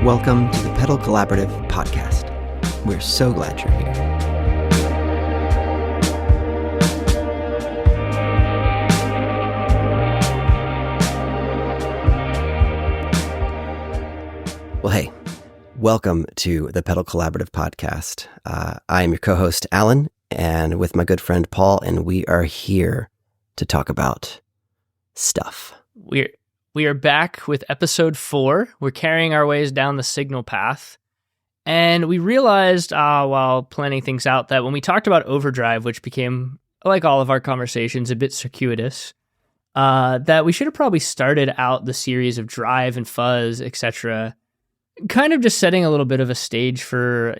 Welcome to the Pedal Collaborative podcast. We're so glad you're here. Well, hey, welcome to the Pedal Collaborative podcast. I am your co-host, Alan, and with my good friend, Paul, and we are here to talk about stuff. We are back with episode 4. We're carrying our ways down the signal path. And we realized while planning things out that when we talked about overdrive, which became, like all of our conversations, a bit circuitous, that we should have probably started out the series of drive and fuzz, etc., kind of just setting a little bit of a stage for,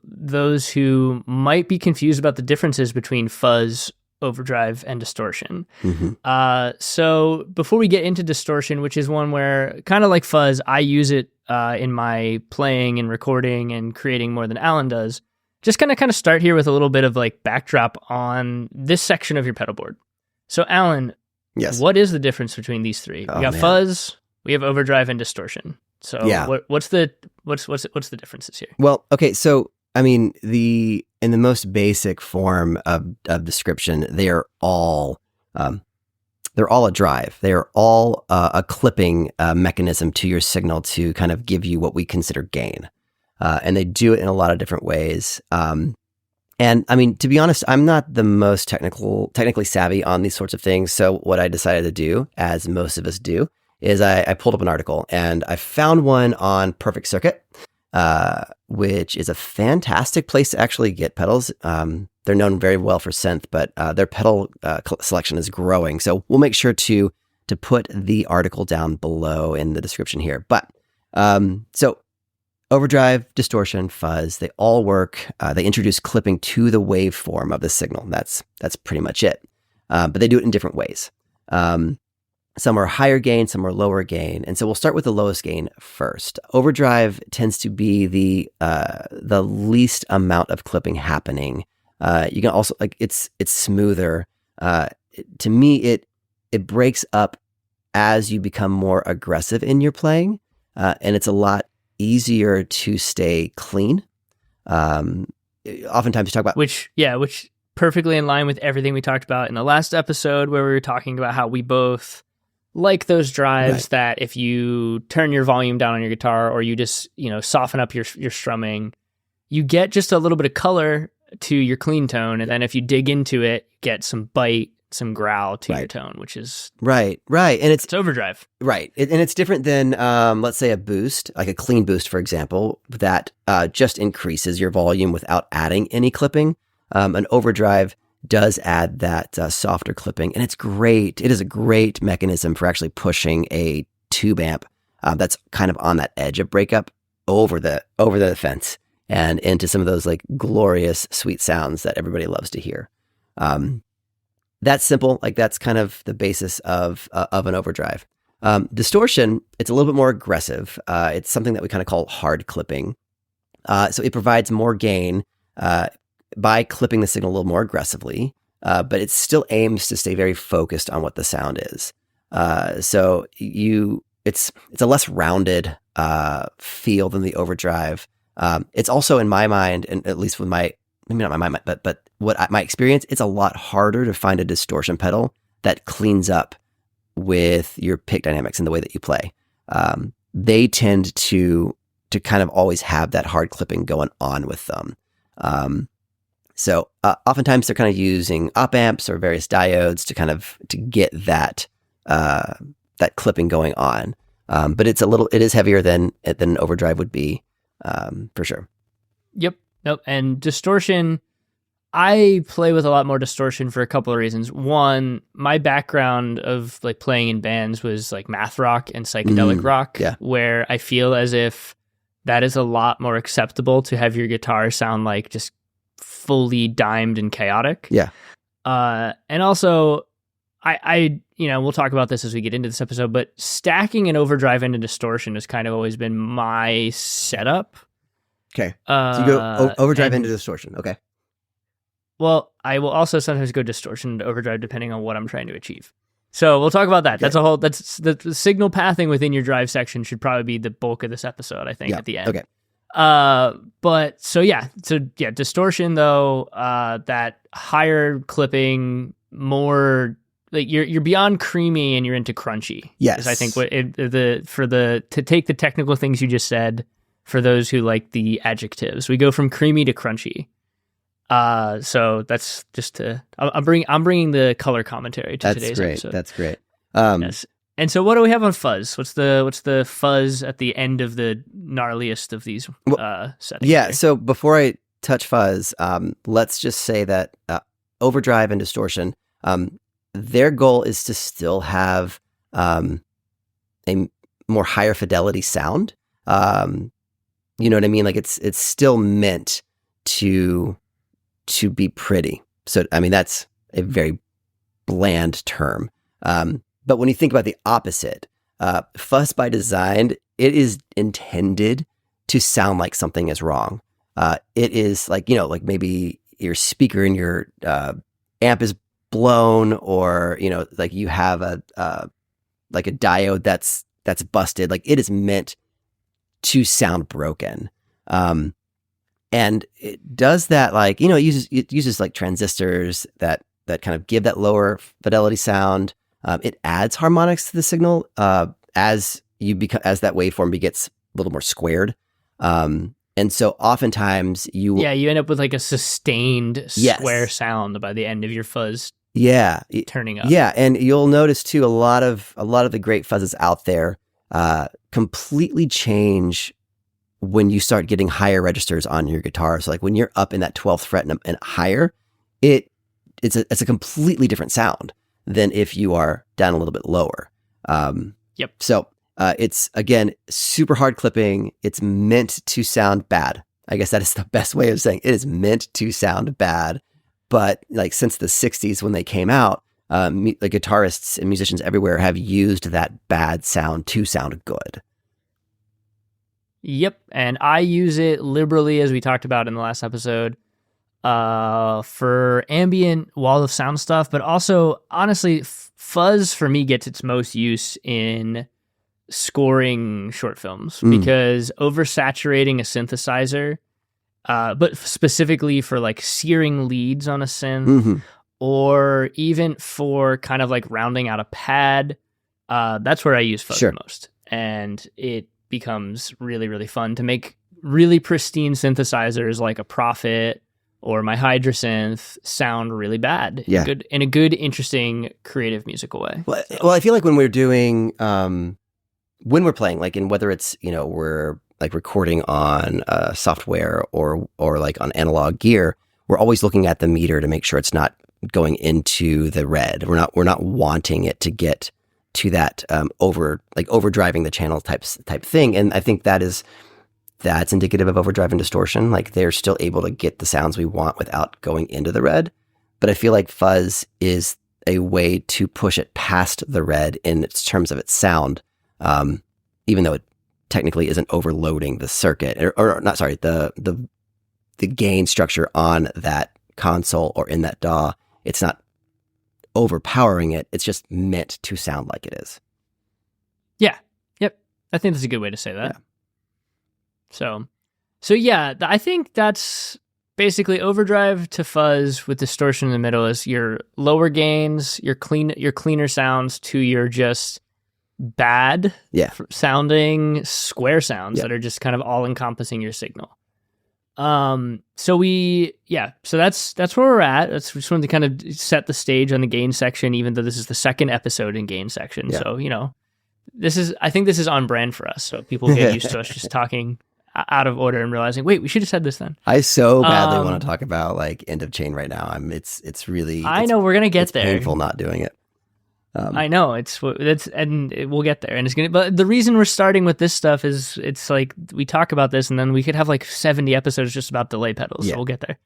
those who might be confused about the differences between fuzz, overdrive, and distortion. Mm-hmm. So before we get into distortion, which is one where, kind of like fuzz, I use it in my playing and recording and creating more than Alan does, just kind of start here with a little bit of like backdrop on this section of your pedal board. So Alan, Yes. What is the difference between these three? Oh, We got man. fuzz, we have overdrive, and distortion. So Yeah. what's the differences here? Well, okay, so I mean, in the most basic form of description, they are all a drive. They are all a clipping mechanism to your signal to kind of give you what we consider gain, and they do it in a lot of different ways. And I mean, to be honest, I'm not the most technically savvy on these sorts of things. So what I decided to do, as most of us do, is I pulled up an article and I found one on Perfect Circuit, which is a fantastic place to actually get pedals. They're known very well for synth, but their pedal selection is growing. So we'll make sure to put the article down below in the description here. But so overdrive, distortion, fuzz, they all work. They introduce clipping to the waveform of the signal. That's pretty much it. But they do it in different ways. Some are higher gain, some are lower gain. And so we'll start with the lowest gain first. Overdrive tends to be the least amount of clipping happening. You can also, like, it's smoother. To me, it breaks up as you become more aggressive in your playing. And it's a lot easier to stay clean. Oftentimes you talk about... Which perfectly in line with everything we talked about in the last episode, where we were talking about how we both like those drives, right, that if you turn your volume down on your guitar or you just, soften up your strumming, you get just a little bit of color to your clean tone. And then if you dig into it, get some bite, some growl to your tone, which is... Right. And it's overdrive. Right. And it's different than, let's say, a boost, like a clean boost, for example, that just increases your volume without adding any clipping. An overdrive does add that softer clipping, and it's great. It is a great mechanism for actually pushing a tube amp that's kind of on that edge of breakup over the fence and into some of those like glorious sweet sounds that everybody loves to hear. That's simple. Like, that's kind of the basis of an overdrive. Distortion, it's a little bit more aggressive. It's something that we kind of call hard clipping. So it provides more gain by clipping the signal a little more aggressively, but it still aims to stay very focused on what the sound is. So it's a less rounded feel than the overdrive. It's also, in my mind, and at least with maybe not my mind, but my experience, it's a lot harder to find a distortion pedal that cleans up with your pick dynamics and the way that you play. They tend to kind of always have that hard clipping going on with them. So oftentimes they're kind of using op amps or various diodes to get that clipping going on. But it is heavier than an overdrive would be, for sure. Yep. Nope. And distortion, I play with a lot more distortion for a couple of reasons. One, my background of like playing in bands was like math rock and psychedelic rock, where I feel as if that is a lot more acceptable to have your guitar sound like just fully dimed and chaotic. Yeah. And also I we'll talk about this as we get into this episode, but stacking an overdrive into distortion has kind of always been my setup. Okay. So you go overdrive into distortion. Okay. Well, I will also sometimes go distortion to overdrive depending on what I'm trying to achieve. So we'll talk about that. Okay. That's the signal pathing within your drive section should probably be the bulk of this episode, I think, Yeah. at the end. Okay. Distortion though, that higher clipping, more like you're beyond creamy and you're into crunchy. Yes. Is I think to take the technical things you just said, for those who like the adjectives, we go from creamy to crunchy. So that's just I'm bringing the color commentary to today's episode. That's great. Yes. And so what do we have on fuzz? What's the fuzz at the end of the gnarliest of these settings? Yeah. here? So before I touch fuzz, let's just say that overdrive and distortion, their goal is to still have a more higher fidelity sound. You know what I mean? Like it's still meant to be pretty. So I mean that's a very bland term. But when you think about the opposite, fuzz by design, it is intended to sound like something is wrong. It is like, like maybe your speaker in your amp is blown, or, like you have a diode that's busted. Like it is meant to sound broken. And it does that, like, it uses like transistors that kind of give that lower fidelity sound. It adds harmonics to the signal as that waveform gets a little more squared. And so oftentimes you end up with like a sustained square sound by the end of your fuzz. Turning up. Yeah, and you'll notice too a lot of the great fuzzes out there completely change when you start getting higher registers on your guitar. So like when you're up in that 12th fret and higher, it's a completely different sound than if you are down a little bit lower. Yep. So it's, again, super hard clipping. It's meant to sound bad. I guess that is the best way of saying it is meant to sound bad. But like since the 60s when they came out, the guitarists and musicians everywhere have used that bad sound to sound good. Yep. And I use it liberally, as we talked about in the last episode, for ambient wall of sound stuff, but also honestly, fuzz for me gets its most use in scoring short films because oversaturating a synthesizer, but specifically for like searing leads on a synth, or even for kind of like rounding out a pad, that's where I use fuzz the most. And it becomes really, really fun to make really pristine synthesizers like a Prophet or my Hydrasynth sound really bad in a good, interesting, creative musical way. Well, I feel like when we're doing, when we're playing, like in whether it's, we're like recording on software or like on analog gear, we're always looking at the meter to make sure it's not going into the red. We're not wanting it to get to that overdriving the channel type thing. And I think that's indicative of overdrive and distortion. Like they're still able to get the sounds we want without going into the red. But I feel like fuzz is a way to push it past the red in terms of its sound, even though it technically isn't overloading the circuit or not. Sorry, the gain structure on that console or in that DAW. It's not overpowering it. It's just meant to sound like it is. Yeah. Yep. I think that's a good way to say that. Yeah. So yeah, I think that's basically overdrive to fuzz with distortion in the middle is your lower gains, your cleaner sounds to your just bad sounding square sounds that are just kind of all encompassing your signal. So that's where we're at. We just wanted to kind of set the stage on the gain section, even though this is the second episode in gain section. Yeah. So, I think this is on brand for us. So people get used to us just talking out of order and realizing, wait, we should have said this then. I so badly want to talk about like end of chain right now. It's really, I know we're going to get there. It's painful not doing it. I know we'll get there, and but the reason we're starting with this stuff is it's like we talk about this, and then we could have like 70 episodes just about delay pedals. So we'll get there.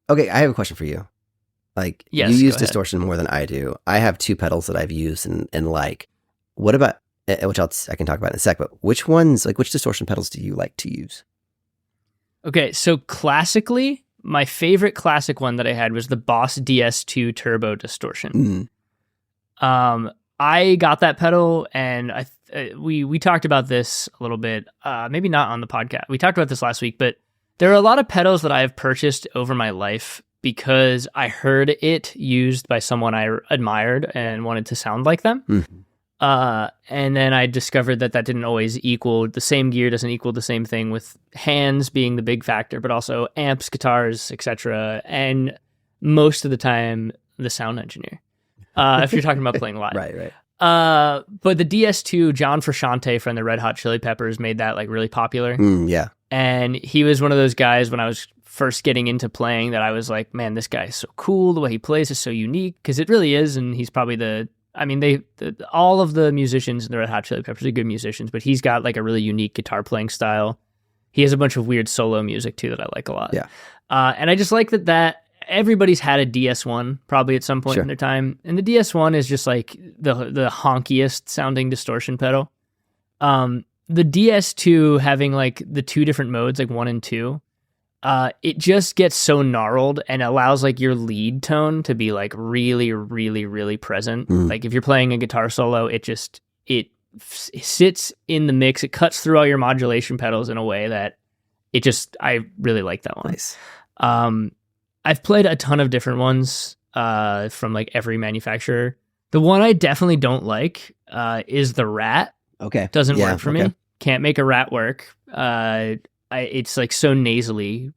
Okay, I have a question for you. Like yes, you use distortion more than I do. I have two pedals that I've used and like. What about which I can talk about in a sec? But which distortion pedals do you like to use? Okay, so classically, my favorite classic one that I had was the Boss DS2 Turbo Distortion. I got that pedal, and we talked about this a little bit, maybe not on the podcast. We talked about this last week, but there are a lot of pedals that I have purchased over my life because I heard it used by someone I admired and wanted to sound like them. And then I discovered that didn't always equal the same gear, doesn't equal the same thing, with hands being the big factor, but also amps, guitars, etc. And most of the time, the sound engineer. If you're talking about playing live. Right. But the DS2, John Frusciante from the Red Hot Chili Peppers made that like really popular. Yeah. And he was one of those guys when I was first getting into playing that I was like, man, this guy is so cool. The way he plays is so unique, because it really is. And he's probably all of the musicians in the Red Hot Chili Peppers are good musicians, but he's got like a really unique guitar playing style. He has a bunch of weird solo music too that I like a lot. Yeah. And I just like that everybody's had a DS1 probably at some point in their time. And the DS1 is just like the honkiest sounding distortion pedal. The DS2 having like the two different modes, like 1 and 2, it just gets so gnarled and allows like your lead tone to be like really, really, really present. Like if you're playing a guitar solo, it sits in the mix. It cuts through all your modulation pedals in a way that I really like that one. Nice. I've played a ton of different ones from like every manufacturer. The one I definitely don't like is the Rat. Okay. Doesn't work for me. Can't make a Rat work. It's like so nasally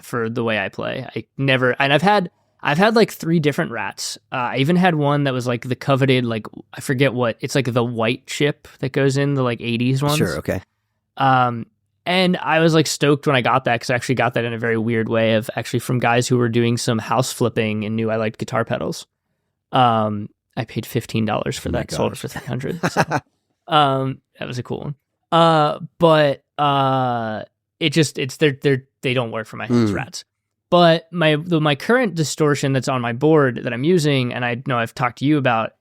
for the way I play. I've had like 3 different Rats. I even had one that was like the coveted, like, I forget what, it's like the white chip that goes in the like 80s ones. Sure. Okay. And I was like stoked when I got that, because I actually got that in a very weird way of actually from guys who were doing some house flipping and knew I liked guitar pedals. I paid $15 for that, sold it for $300. So, that was a cool one. But they don't work for my hands, Rats. But my current distortion that's on my board that I'm using, and I know I've talked to you about,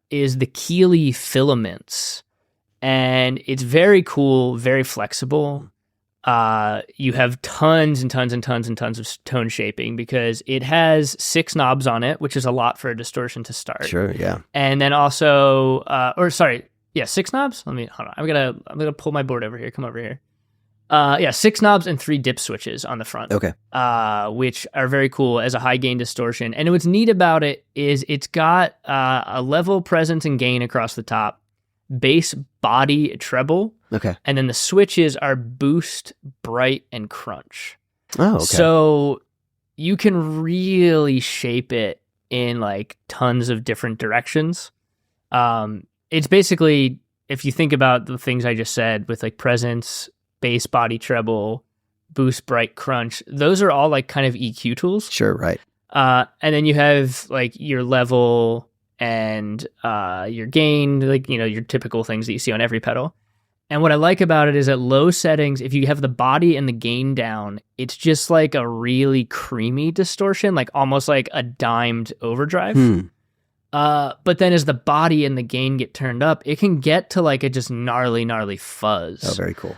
is the Keeley Filaments. And it's very cool, very flexible. You have tons and tons and tons and tons of tone shaping, because it has 6 knobs on it, which is a lot for a distortion to start. Sure, yeah. And then also, 6 knobs? Hold on. I'm gonna pull my board over here. Come over here. 6 knobs and 3 dip switches on the front. Okay. Which are very cool as a high gain distortion. And what's neat about it is it's got a level, presence, and gain across the top. Bass, body, treble. Okay. And then the switches are boost, bright, and crunch. Oh, okay. So you can really shape it in like tons of different directions. It's basically, if you think about the things I just said with like presence, bass, body, treble, boost, bright, crunch, those are all like kind of EQ tools. Sure, right. And then you have like your level and your gain, like, your typical things that you see on every pedal. And what I like about it is at low settings, if you have the body and the gain down, it's just like a really creamy distortion, like almost like a dimed overdrive. But then as the body and the gain get turned up, it can get to like a just gnarly fuzz. Oh, very cool.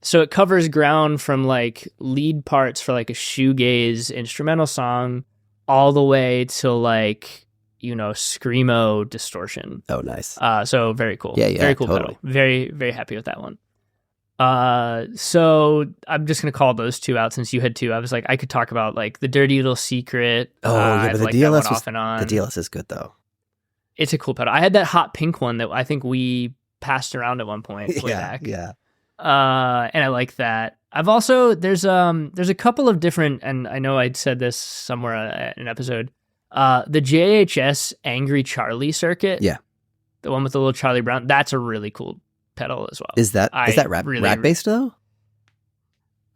So it covers ground from like lead parts for like a shoegaze instrumental song all the way to like, screamo distortion. Oh, nice. So very cool. Yeah, very cool totally. pedal. Very, very happy with that one. So I'm just gonna call those 2 out since you had 2. I was like, I could talk about like the Dirty Little Secret. Oh, yeah, but the DLS off and on. The DLS is good though. It's a cool pedal. I had that hot pink one that I think we passed around at one point way back. Yeah. And I like that. I've also there's a couple of different, and I know I'd said this somewhere in an episode. The JHS Angry Charlie circuit. Yeah. The one with the little Charlie Brown. That's a really cool pedal as well. Is that rat based though?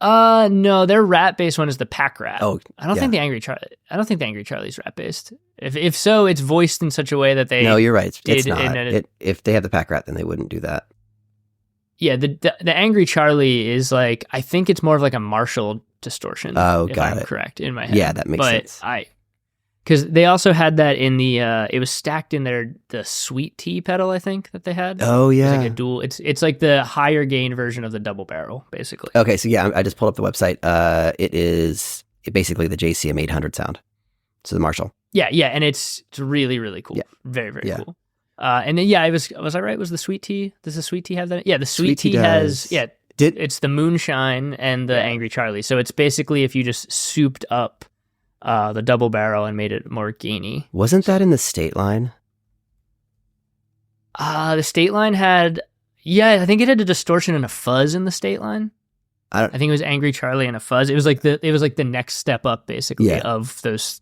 No, their rat based one is the Pack Rat. Oh, I don't think the Angry Charlie's rat based. If so, it's voiced in such a way that they. No, you're right. It's not. If they have the Pack Rat, then they wouldn't do that. Yeah, the Angry Charlie is like, I think it's more of like a Marshall distortion. Oh, if got I'm it. correct in my head. Yeah, that makes sense. Because they also had that in the, it was stacked in the Sweet Tea pedal, I think, that they had. Oh, yeah. It's like a dual, it's like the higher gain version of the double barrel, basically. Okay, so yeah, I just pulled up the website. It is basically the JCM 800 sound. So the Marshall. Yeah, and it's really, really cool. Yeah. Very, very Yeah. cool. And then was I right? Was the sweet tea? Does the sweet tea have that? Yeah, the sweet tea does. has it's the moonshine and the Angry Charlie. So it's basically if you just souped up the double barrel and made it more gainy. Wasn't that in the State Line? The State Line had I think it had a distortion and a fuzz in the State Line. I think it was Angry Charlie and a fuzz. It was like the next step up basically of those.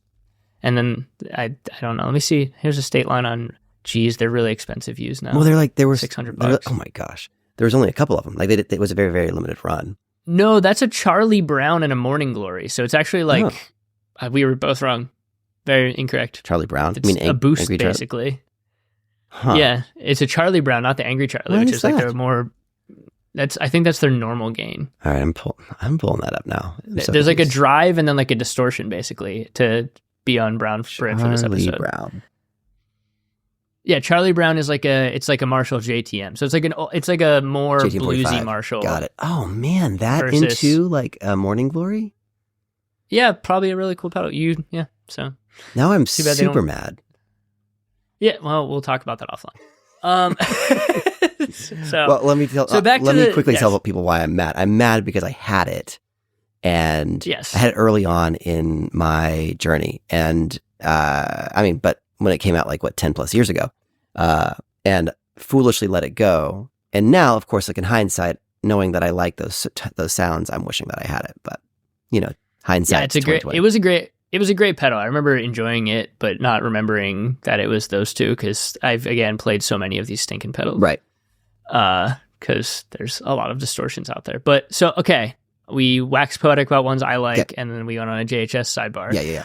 And then I don't know. Let me see. Here's a State Line on. Geez, they're really expensive used now. Well, they were $600. Oh my gosh, there was only a couple of them. Like it was a very, very limited run. No, that's a Charlie Brown and a Morning Glory. So it's actually like we were both wrong. Very incorrect. Charlie Brown. It's a boost basically. Huh. Yeah, it's a Charlie Brown, not the Angry Charlie, which is like their more. I think that's their normal gain. All right, I'm pulling that up now. There's like a drive and then like a distortion basically to be on Brown Brit for this episode. Charlie Brown. Yeah, Charlie Brown is like a Marshall JTM, so it's like a more JTM bluesy 45. Marshall. Got it. Oh man, that versus, into like a Morning Glory. Yeah, probably a really cool pedal. So now I'm super mad. Yeah, well, we'll talk about that offline. Well, let me quickly tell people why I'm mad. I'm mad because I had it, and I had it early on in my journey, and but when it came out like 10 plus years ago, and foolishly let it go. And now, of course, like in hindsight, knowing that I like those sounds, I'm wishing that I had it. But hindsight. Yeah, it was a great pedal. I remember enjoying it, but not remembering that it was those two because I've again played so many of these stinking pedals, right? Because there's a lot of distortions out there. But so we wax poetic about ones I like, and then we went on a JHS sidebar. Yeah.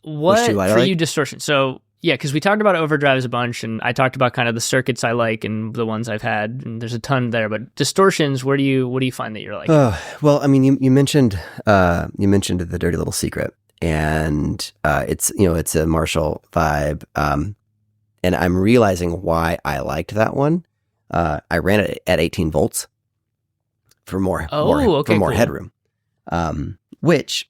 What for you distortion? So because we talked about overdrives a bunch, and I talked about kind of the circuits I like and the ones I've had, and there's a ton there. But distortions, what do you find that you're like? Well, I mean, you mentioned the Dirty Little Secret, and it's a Marshall vibe, and I'm realizing why I liked that one. I ran it at 18 volts for more headroom, which.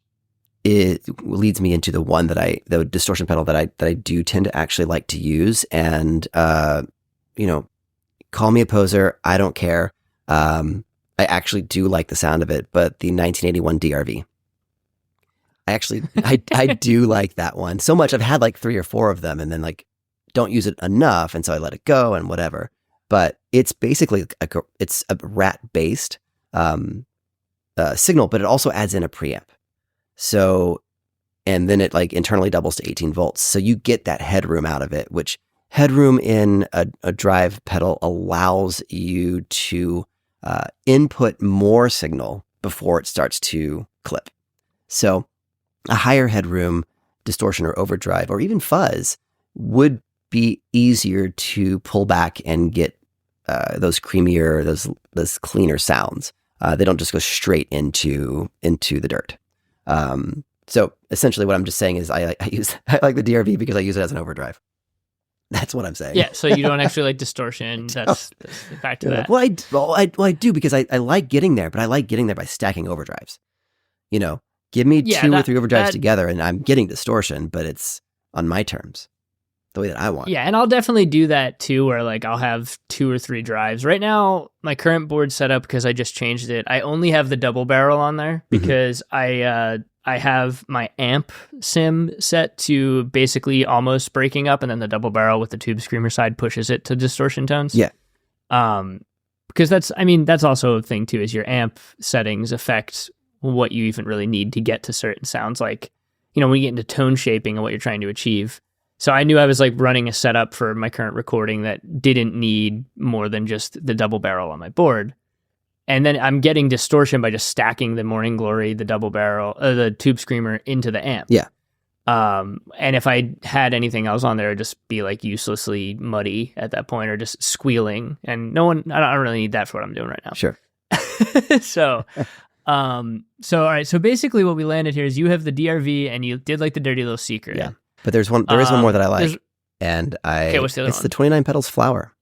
It leads me into the distortion pedal that I do tend to actually like to use. And, call me a poser. I don't care. I actually do like the sound of it, but the 1981 DRV, I do like that one so much. I've had like 3 or 4 of them and then like don't use it enough. And so I let it go and whatever, but it's basically it's a rat based, signal, but it also adds in a preamp. So, and then it like internally doubles to 18 volts. So you get that headroom out of it, which headroom in a drive pedal allows you to input more signal before it starts to clip. So a higher headroom distortion or overdrive or even fuzz would be easier to pull back and get those creamier, those cleaner sounds. They don't just go straight into the dirt. So essentially what I'm just saying is I like the DRV because I use it as an overdrive. That's what I'm saying. Yeah. So you don't actually like distortion. That's back to that. Well, I do because I like getting there, but I like getting there by stacking overdrives. Give me 2 or 3 overdrives together and I'm getting distortion, but it's on my terms, the way that I want. Yeah. And I'll definitely do that too, where like I'll have 2 or 3 drives. Right now, my current board setup, because I just changed it, I only have the double barrel on there because I have my amp sim set to basically almost breaking up, and then the double barrel with the tube screamer side pushes it to distortion tones. Yeah. Because that's also a thing too, is your amp settings affect what you even really need to get to certain sounds. Like, when you get into tone shaping and what you're trying to achieve. So I knew I was like running a setup for my current recording that didn't need more than just the double barrel on my board. And then I'm getting distortion by just stacking the Morning Glory, the double barrel, the tube screamer into the amp. Yeah. And if I had anything else on there, it'd just be like uselessly muddy at that point or just squealing. And I don't really need that for what I'm doing right now. Sure. So all right. So basically what we landed here is you have the DRV and you did like the Dirty Little Secret. Yeah. But there is one more that I like. And what's the other one? It's the 29 pedals flower.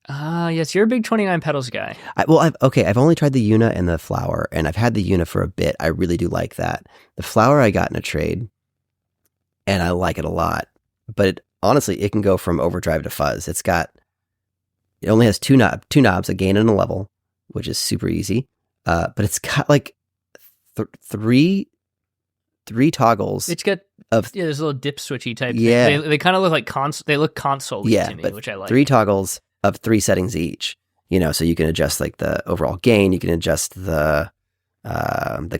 Yes, you're a big 29 pedals guy. I've only tried the Una and the flower, and I've had the Una for a bit. I really do like that. The flower I got in a trade and I like it a lot. But honestly, it can go from overdrive to fuzz. It only has two knobs, a gain and a level, which is super easy. But it's got like three toggles. It's got there's a little dip switchy type yeah. thing. They kind of look like they look console-y to me, which I like. 3 toggles of 3 settings each. So you can adjust like the overall gain, you can adjust the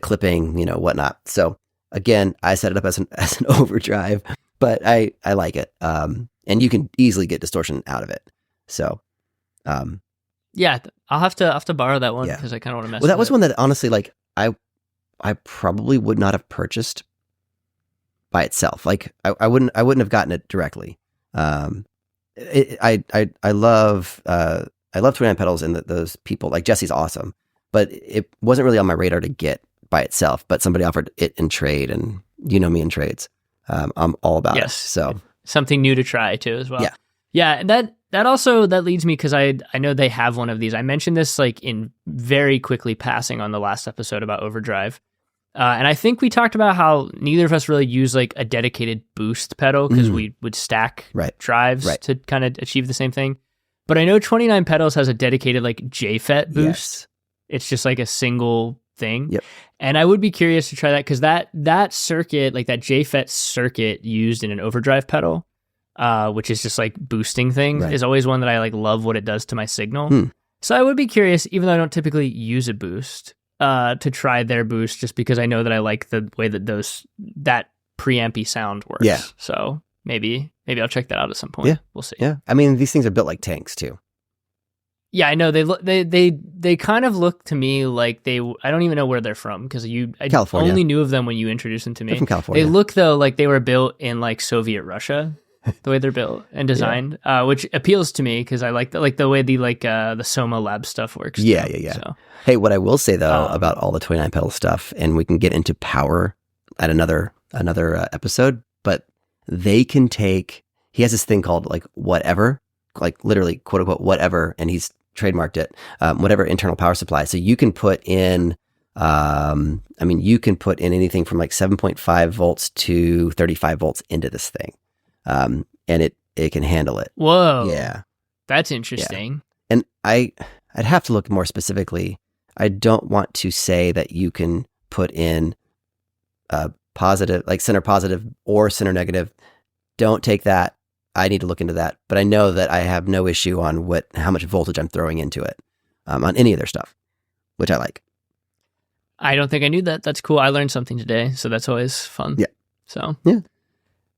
clipping, whatnot. So again, I set it up as an overdrive, but I like it. And you can easily get distortion out of it. So, yeah, I'll have to borrow that one because I kind of want to mess. Well, that was it. one that honestly, like I probably would not have purchased by itself. Like I wouldn't have gotten it directly. I love 29 pedals and those people like Jesse's awesome, but it wasn't really on my radar to get by itself, but somebody offered it in trade, and me in trades. I'm all about it. So something new to try too as well. Yeah. Yeah. That leads me, because I know they have one of these. I mentioned this like in very quickly passing on the last episode about overdrive. And I think we talked about how neither of us really use like a dedicated boost pedal because we would stack drives to kind of achieve the same thing. But I know 29 pedals has a dedicated like JFET boost. Yes. It's just like a single thing. Yep. And I would be curious to try that, because that circuit, like that JFET circuit used in an overdrive pedal, which is just like boosting things, is always one that I like love what it does to my signal. So I would be curious, even though I don't typically use a boost, to try their boost, just because I know that I like the way that that preampy sound works. Yeah. So maybe I'll check that out at some point. Yeah. We'll see. Yeah. I mean, these things are built like tanks too. Yeah, I know they kind of look to me like I don't even know where they're from, because I California. only knew of them when you introduced them to me. They're from California. They look though like they were built in like Soviet Russia, the way they're built and designed, which appeals to me because I like the way the Soma Lab stuff works. Yeah, too, yeah. So. Hey, what I will say though about all the 29 pedal stuff, and we can get into power at another episode, but they can take. He has this thing called like whatever, like literally quote unquote whatever, and he's trademarked it. Whatever internal power supply. So you can put in. You can put in anything from like 7.5 volts to 35 volts into this thing. And it can handle it. Whoa. Yeah. That's interesting. Yeah. And I'd have to look more specifically. I don't want to say that you can put in positive, like center positive or center negative. Don't take that. I need to look into that. But I know that I have no issue on how much voltage I'm throwing into it on any of their stuff, which I like. I don't think I knew that. That's cool. I learned something today, so that's always fun. Yeah. So yeah.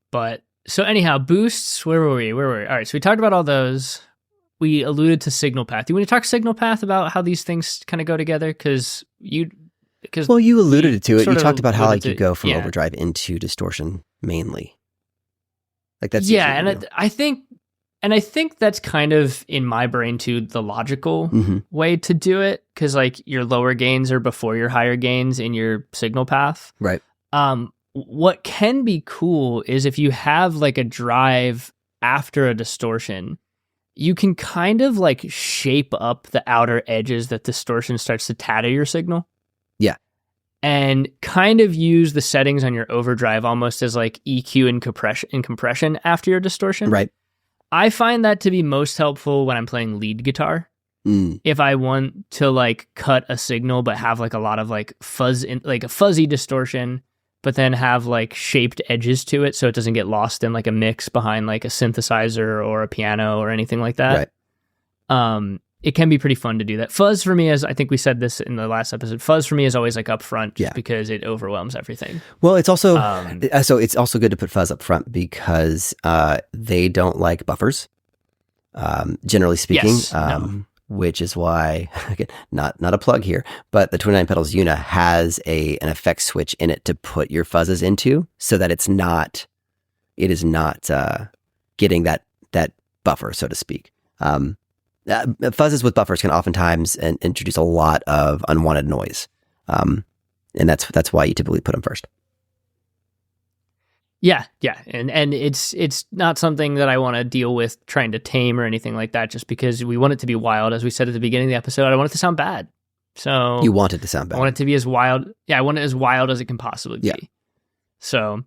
But so anyhow, boosts. Where were we? All right. So we talked about all those. We alluded to signal path. Do you want to talk signal path about how these things kind of go together? Because you alluded to it. You talked about how like you go from yeah. overdrive into distortion mainly. Like that's and I think that's kind of in my brain too the logical way to do it, because like your lower gains are before your higher gains in your signal path. Right. What can be cool is if you have like a drive after a distortion, you can kind of like shape up the outer edges that distortion starts to tatter your signal. Yeah. And kind of use the settings on your overdrive almost as like EQ and compression after your distortion. Right. I find that to be most helpful when I'm playing lead guitar. If I want to like cut a signal but have like a lot of like like a fuzzy distortion, but then have like shaped edges to it so it doesn't get lost in like a mix behind like a synthesizer or a piano or anything like that. Right. It can be pretty fun to do that. Fuzz for me, I think we said this in the last episode, fuzz for me is always like up front just because it overwhelms everything. Well, it's also so it's also good to put fuzz up front because they don't like buffers, generally speaking. Yes, no. Which is why, again, not a plug here, but the 29 pedals Una has an effect switch in it to put your fuzzes into, so that it is not getting that buffer, so to speak. Fuzzes with buffers can oftentimes introduce a lot of unwanted noise, and that's why you typically put them first. Yeah, and it's not something that I want to deal with trying to tame or anything like that, just because we want it to be wild. As we said at the beginning of the episode, I don't want it to sound bad. So you want it to sound bad. I want it to be as wild. Yeah, I want it as wild as it can possibly be. Yeah. So,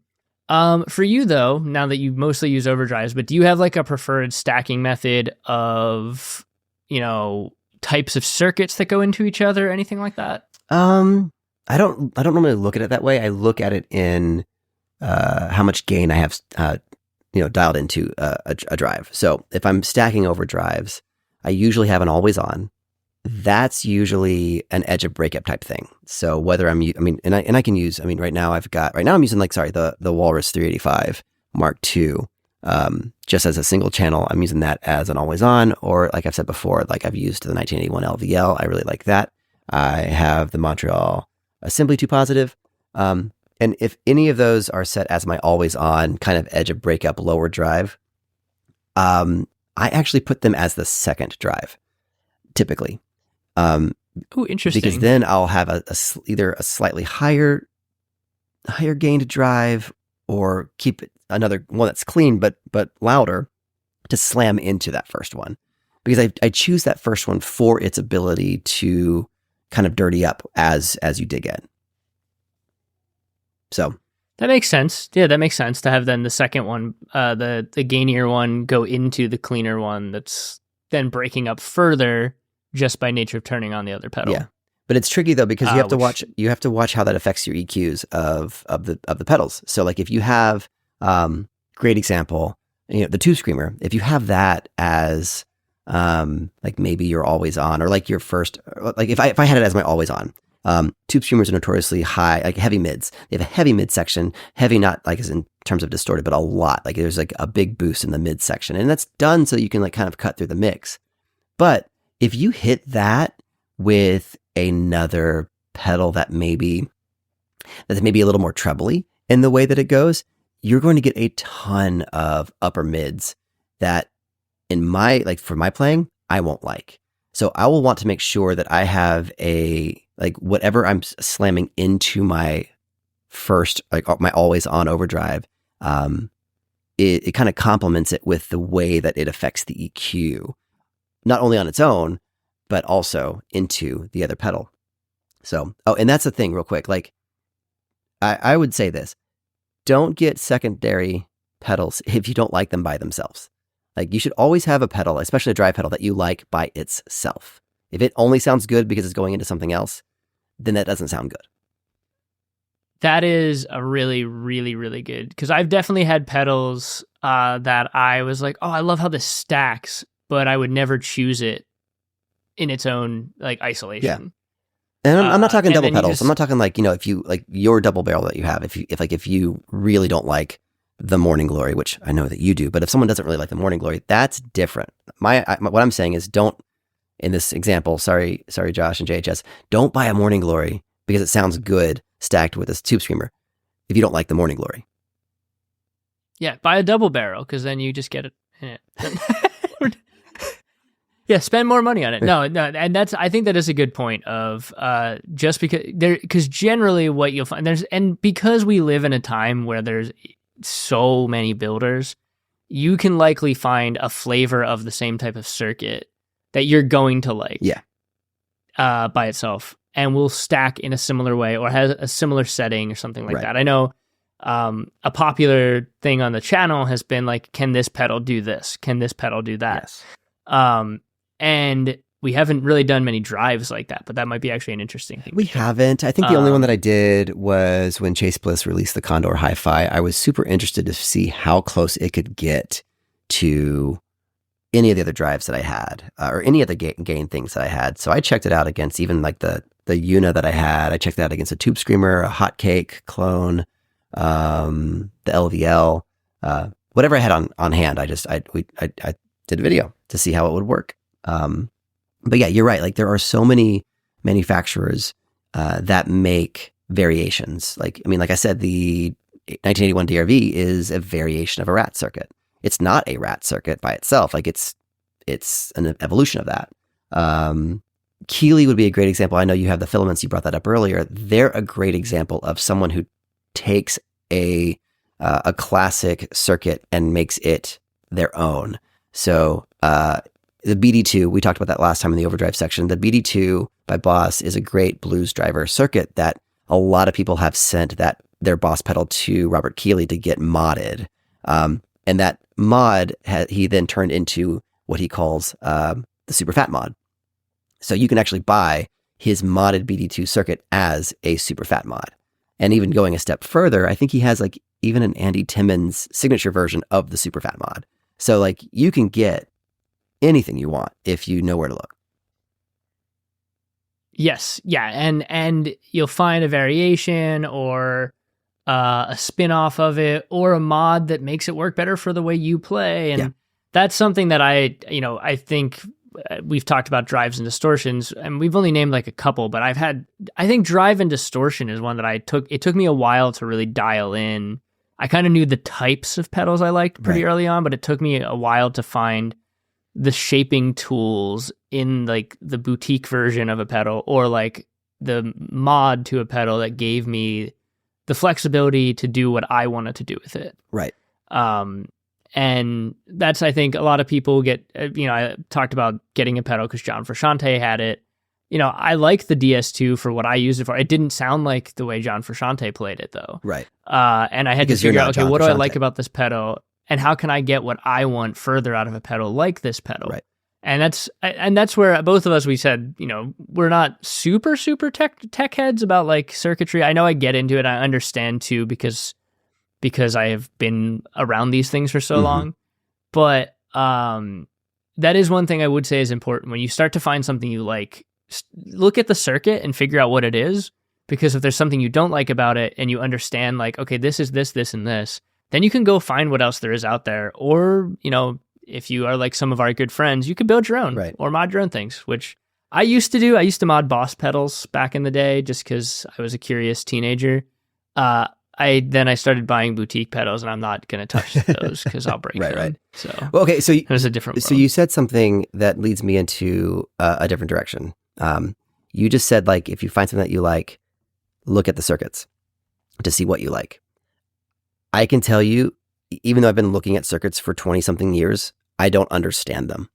For you though, now that you mostly use overdrives, but do you have like a preferred stacking method of, types of circuits that go into each other, anything like that? I don't normally look at it that way. I look at it in how much gain I have, dialed into a drive. So if I'm stacking overdrives, I usually have an always on. That's usually an edge of breakup type thing. So whether I can use, right now I'm using the Walrus 385 Mark II, just as a single channel. I'm using that as an always on, or like I've said before, like I've used the 1981 LVL. I really like that. I have the Montreal Assembly 2 positive. And if any of those are set as my always on kind of edge of breakup lower drive, I actually put them as the second drive, typically. Oh, interesting. Because then I'll have either a slightly higher gain to drive, or keep another one that's clean but louder to slam into that first one. Because I choose that first one for its ability to kind of dirty up as you dig in. So that makes sense. Yeah, that makes sense to have then the second one, the gainier one, go into the cleaner one that's then breaking up further just by nature of turning on the other pedal. Yeah, but it's tricky though, because you have to watch how that affects your EQs of the pedals. So like if you have great example, the Tube Screamer, if you have that as like maybe you're always on, or like your first, like if I had it as my always on, Tube Screamers are notoriously high, like heavy mids. They have a heavy mid section, heavy not like as in terms of distorted, but a lot. Like there's like a big boost in the mid section, and that's done so you can like kind of cut through the mix. But if you hit that with another pedal that may be a little more trebly in the way that it goes, you're going to get a ton of upper mids that for my playing, I won't like. So I will want to make sure that I have whatever I'm slamming into my first, my always on overdrive, it kind of complements it with the way that it affects the EQ, not only on its own, but also into the other pedal. So, and that's the thing real quick. Like I would say this, don't get secondary pedals if you don't like them by themselves. Like you should always have a pedal, especially a drive pedal, that you like by itself. If it only sounds good because it's going into something else, then that doesn't sound good. That is a really, really, really good, because I've definitely had pedals that I was like, oh, I love how this stacks, but I would never choose it in its own like isolation. Yeah. And I'm not talking double pedals. I'm not talking if you like your double barrel that you have, if you really don't like the Morning Glory, which I know that you do, but if someone doesn't really like the Morning Glory, that's different. What I'm saying is, don't, in this example, sorry Josh and JHS, don't buy a Morning Glory because it sounds good stacked with this Tube Screamer if you don't like the Morning Glory. Yeah, buy a double barrel, because then you just get it in it. Yeah, spend more money on it. No, and I think that is a good point of just because generally what you'll find and because we live in a time where there's so many builders, you can likely find a flavor of the same type of circuit that you're going to like. Yeah. By itself, and will stack in a similar way or has a similar setting or something like that. I know a popular thing on the channel has been like, can this pedal do this? Can this pedal do that? Yes. And we haven't really done many drives like that, but that might be actually an interesting thing. We haven't. I think the only one that I did was when Chase Bliss released the Condor Hi-Fi. I was super interested to see how close it could get to any of the other drives that I had, or any other gain things that I had. So I checked it out against even like the Una that I had. I checked it out against a Tube Screamer, a Hotcake clone, the LVL, whatever I had on hand. I did a video to see how it would work. But yeah, you're right. Like there are so many manufacturers that make variations. Like I said, the 1981 DRV is a variation of a rat circuit. It's not a rat circuit by itself. Like it's an evolution of that. Keeley would be a great example. I know you have the filaments. You brought that up earlier. They're a great example of someone who takes a classic circuit and makes it their own. So the BD2, we talked about that last time in the overdrive section. The BD2 by Boss is a great blues driver circuit that a lot of people have sent that their Boss pedal to Robert Keeley to get modded. And that mod he then turned into what he calls the super fat mod. So you can actually buy his modded BD2 circuit as a super fat mod. And even going a step further, I think he has like even an Andy Timmons signature version of the super fat mod. So like you can get anything you want if you know where to look. Yes. Yeah. And you'll find a variation or a spin-off of it or a mod that makes it work better for the way you play. And that's something that I think we've talked about drives and distortions, and we've only named like a couple, but I think drive and distortion is one that it took me a while to really dial in. I kind of knew the types of pedals I liked pretty early on, but it took me a while to find the shaping tools in like the boutique version of a pedal or like the mod to a pedal that gave me the flexibility to do what I wanted to do with it. Right. And that's, I think, a lot of people get, I talked about getting a pedal because John Frusciante had it. I like the DS2 for what I used it for. It didn't sound like the way John Frusciante played it, though. Right. And I had Because to figure out, you're not what do John I like Frusciante. about this pedal? And how can I get what I want further out of a pedal like this pedal? Right. And that's where both of us, we said, we're not super tech heads about like circuitry. I know I get into it. I understand too, because I have been around these things for so long. But that is one thing I would say is important. When you start to find something you like, look at the circuit and figure out what it is. Because if there's something you don't like about it and you understand like, okay, this is this, this, and this, then you can go find what else there is out there. Or, if you are like some of our good friends, you could build your own or mod your own things, which I used to do. I used to mod Boss pedals back in the day just because I was a curious teenager. I started buying boutique pedals, and I'm not going to touch those because I'll break them. Right. So, well, okay, so it was a different world. So you said something that leads me into a different direction. You just said like if you find something that you like, look at the circuits to see what you like. I can tell you, even though I've been looking at circuits for 20 something years, I don't understand them.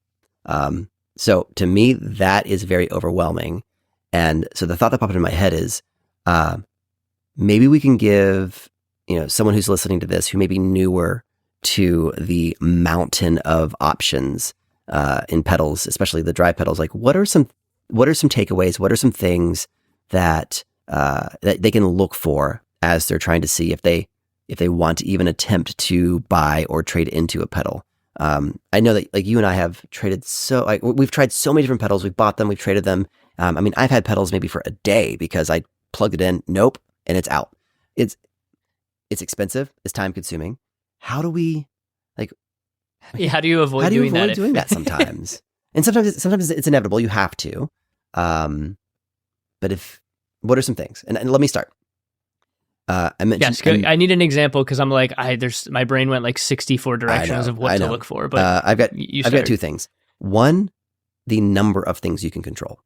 So to me, that is very overwhelming. And so the thought that popped into my head is, maybe we can give, someone who's listening to this who may be newer to the mountain of options in pedals, especially the drive pedals. Like, what are some takeaways? What are some things that they can look for as they're trying to see if they want to even attempt to buy or trade into a pedal? I know that like you and I have traded we've tried so many different pedals. We've bought them, we've traded them. I've had pedals maybe for a day because I plugged it in, nope, and it's out. It's expensive. It's time consuming. How do we how do you avoid doing that sometimes? And sometimes it's inevitable. You have to. But what are some things? And let me start. I mentioned. I need an example because I'm like, my brain went like 64 directions of what to look for. But I've got two things. One, the number of things you can control.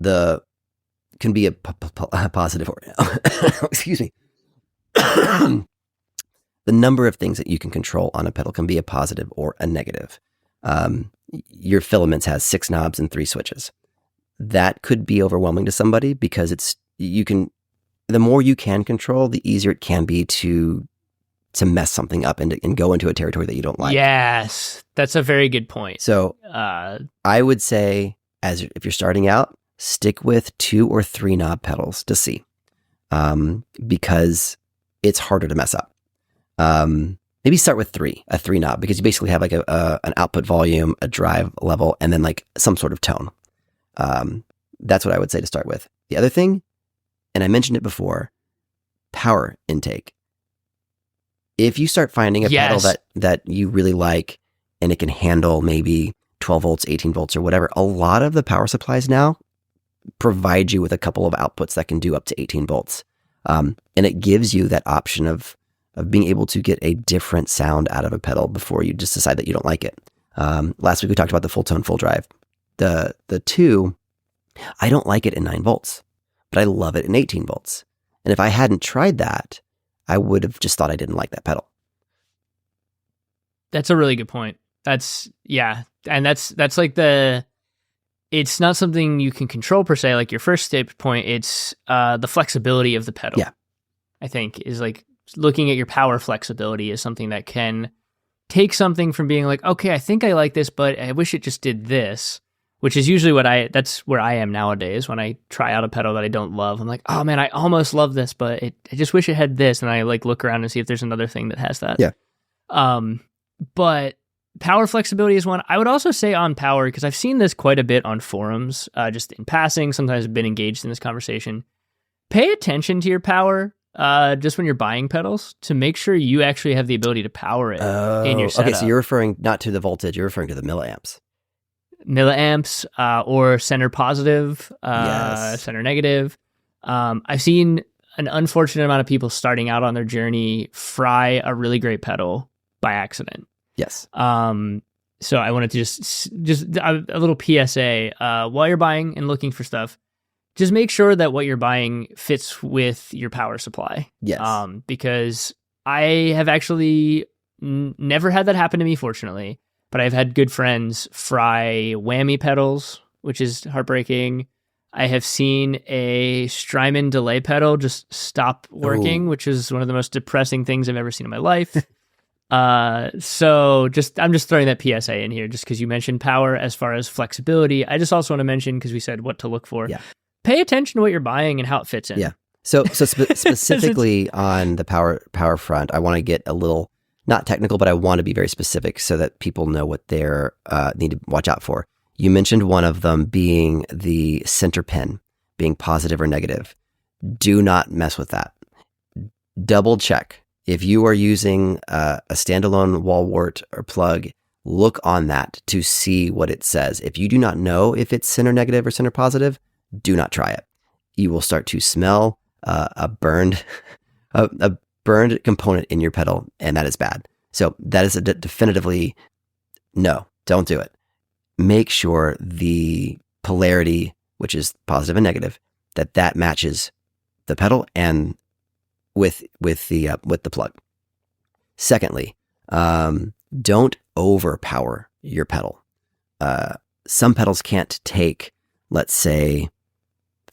Can be a positive or excuse me. The number of things that you can control on a pedal can be a positive or a negative. Your filaments has 6 knobs and 3 switches. That could be overwhelming to somebody because the more you can control, the easier it can be to mess something up and go into a territory that you don't like. Yes, that's a very good point. So I would say, if you're starting out, stick with 2 or 3 knob pedals to see, because it's harder to mess up. Maybe start with a 3 knob, because you basically have like an output volume, a drive level, and then like some sort of tone. That's what I would say to start with. The other thing, and I mentioned it before, power intake. If you start finding a pedal that you really like and it can handle maybe 12 volts, 18 volts or whatever, a lot of the power supplies now provide you with a couple of outputs that can do up to 18 volts. And it gives you that option of being able to get a different sound out of a pedal before you just decide that you don't like it. Last week we talked about the full tone, full drive. The 2, I don't like it in 9 volts, but I love it in 18 volts. And if I hadn't tried that, I would have just thought I didn't like that pedal. That's a really good point. That's like it's not something you can control per se, like your first point. It's the flexibility of the pedal. Yeah. I think, is like looking at your power flexibility is something that can take something from being like, okay, I think I like this, but I wish it just did this, which is usually that's where I am nowadays when I try out a pedal that I don't love. I'm like, oh man, I almost love this, but I just wish it had this. And I like look around and see if there's another thing that has that. Yeah. But power flexibility is one. I would also say on power, because I've seen this quite a bit on forums, just in passing, sometimes I've been engaged in this conversation. Pay attention to your power just when you're buying pedals to make sure you actually have the ability to power it in your setup. Okay, so you're referring not to the voltage, you're referring to the milliamps. Milliamps or center positive, Yes. center negative. I've seen an unfortunate amount of people starting out on their journey fry a really great pedal by accident. Yes. So I wanted to just a little PSA while you're buying and looking for stuff, just make sure that what you're buying fits with your power supply. Yes. Because I have actually never had that happen to me, fortunately, but I've had good friends fry whammy pedals, which is heartbreaking. I have seen a Strymon delay pedal just stop working, which is one of the most depressing things I've ever seen in my life. So I'm just throwing that PSA in here just because you mentioned power as far as flexibility. I just also want to mention, because we said what to look for. Yeah. Pay attention to what you're buying and how it fits in. Yeah. So specifically on the power front, I want to get a little, not technical, but I want to be very specific so that people know what they're need to watch out for. You mentioned one of them being the center pin being positive or negative. Do not mess with that. Double check. If you are using a standalone wall wart or plug, look on that to see what it says. If you do not know if it's center negative or center positive, do not try it. You will start to smell a burned component in your pedal, and that is bad. So that is definitively no, don't do it. Make sure the polarity, which is positive and negative, that matches the pedal and with the plug. Secondly, don't overpower your pedal. Some pedals can't take, let's say,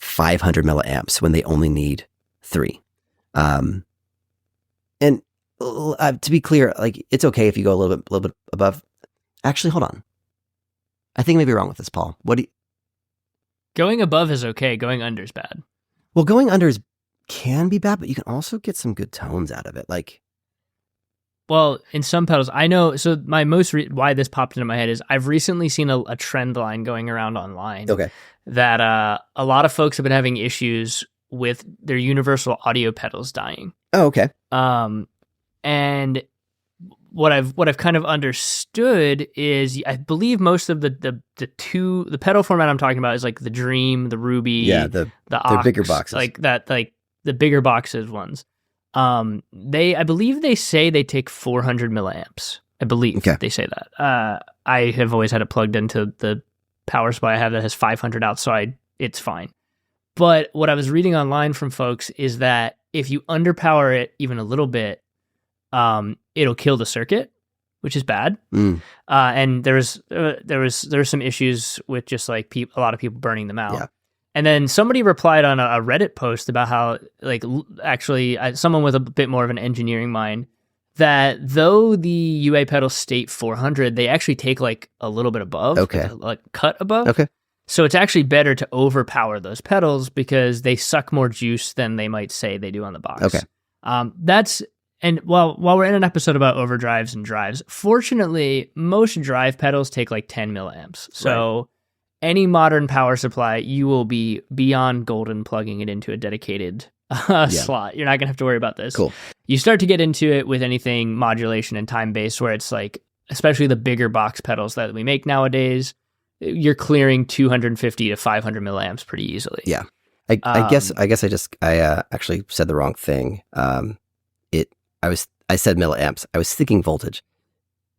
500 milliamps when they only need 3. And to be clear, like, it's okay if you go a little bit above. Actually, hold on. I think I may be wrong with this, Paul. Going above is okay. Going under is bad. Well, going under can be bad, but you can also get some good tones out of it. Like, well, in some pedals, I know. So my why this popped into my head is I've recently seen a trend line going around online. Okay. That a lot of folks have been having issues with their universal audio pedals dying. Oh, okay. And what I've kind of understood is I believe most of the pedal format I'm talking about is like the Dream, the Ruby, the Ox, bigger boxes, like that, like the bigger boxes ones. I believe they say they take 400 milliamps. I believe they say that. I have always had it plugged into the power supply I have that has 500 out, so it's fine. But what I was reading online from folks is that if you underpower it even a little bit, it'll kill the circuit, which is bad. And there was some issues with just like a lot of people burning them out. Yeah. And then somebody replied on a Reddit post about how, like, actually someone with a bit more of an engineering mind, that though the UA pedals state 400, they actually take like a little bit above, like cut above. Okay. So it's actually better to overpower those pedals because they suck more juice than they might say they do on the box. Okay. And while we're in an episode about overdrives and drives, fortunately, most drive pedals take like 10 milliamps. So any modern power supply, you will be beyond golden plugging it into a dedicated slot. You're not going to have to worry about this. Cool. You start to get into it with anything modulation and time-based where it's like, especially the bigger box pedals that we make nowadays, you're clearing 250 to 500 milliamps pretty easily. Yeah. I guess I actually said the wrong thing. I said milliamps. I was thinking voltage.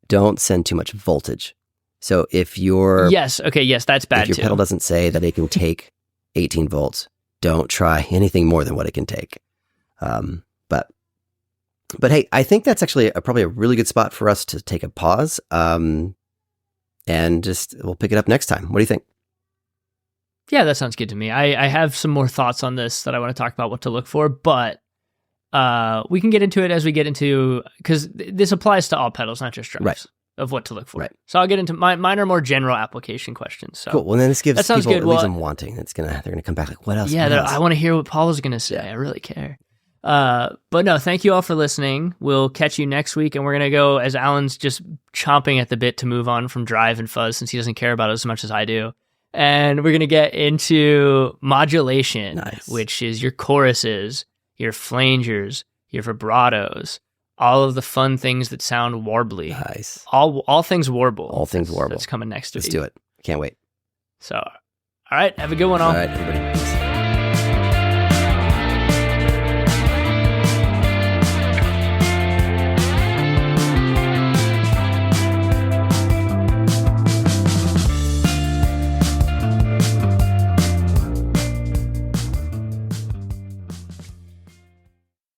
Don't send too much voltage. So if that's bad too. If your pedal doesn't say that it can take 18 volts, don't try anything more than what it can take. But hey, I think that's actually probably a really good spot for us to take a pause. And we'll pick it up next time. What do you think? Yeah, that sounds good to me. I have some more thoughts on this that I want to talk about what to look for, but We can get into it as we get into, because this applies to all pedals, not just drives, Right. of what to look for. Right. So I'll get into mine are more general application questions. So Cool. Well, then this gives that sounds people, good. it leaves Well, them wanting. They're gonna come back like, what else? yeah, What else? I want to hear what Paul is going to say. I really care. But no, thank you all for listening. We'll catch you next week, and we're going to go, as Alan's just chomping at the bit to move on from drive and fuzz since he doesn't care about it as much as I do. And we're going to get into modulation, Nice. which is your choruses, your flangers, your vibratos, all of the fun things that sound warbly. Nice. All things warble. All things warble. That's coming next week. Let's do it. Can't wait. So, all right, have a good one all. All right, everybody.